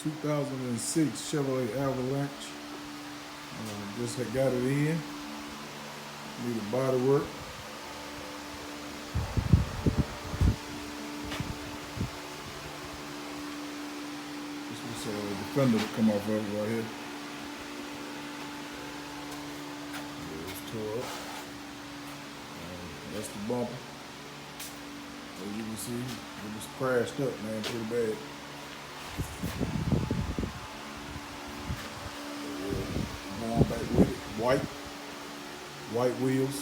2006 Chevrolet Avalanche. Just had got it in. Needed body work. This was the fender that come off of it right here. It's tore up. That's the bumper. As you can see, it just crashed up, man, pretty bad. Going back with it, white wheels.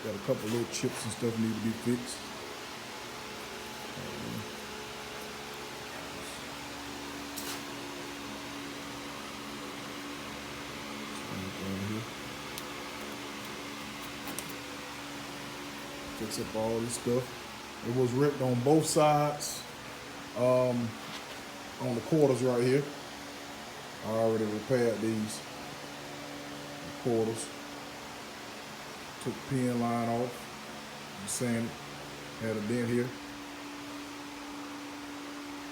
Got a couple little chips and stuff need to be fixed. Fix up all this stuff. It was ripped on both sides. On the quarters right here. I already repaired these quarters. Took the pin line off. Sanded. Had a dent here.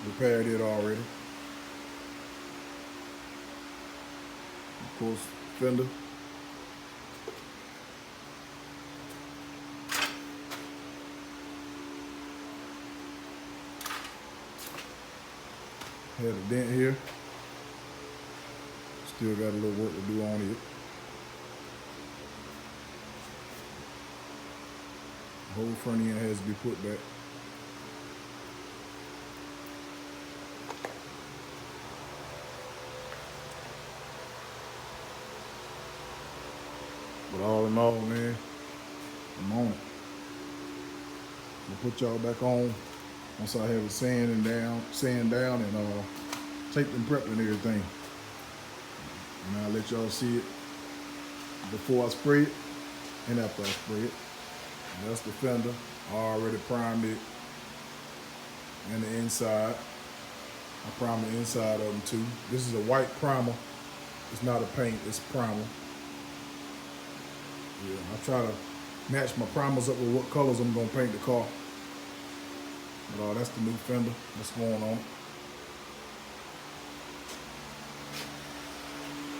Repaired it already. Of course, fender. Had a dent here. Still got a little work to do on it. The whole front end has to be put back. But all in all, man, I'm on it. I'm gonna put y'all back on once I have it sand down and taped and prepped and everything. And I'll let y'all see it before I spray it and after I spray it. And that's the fender. I already primed it and the inside. I primed the inside of them too. This is a white primer. It's not a paint, it's primer. Yeah, I try to match my primers up with what colors I'm gonna paint the car. But that's the new fender that's going on.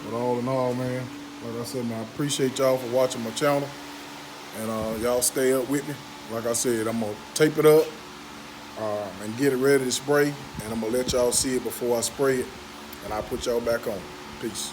But all in all, man, like I said, man, I appreciate y'all for watching my channel. And y'all stay up with me. Like I said, I'm gonna tape it up and get it ready to spray. And I'm gonna let y'all see it before I spray it. And I'll put y'all back on. Peace.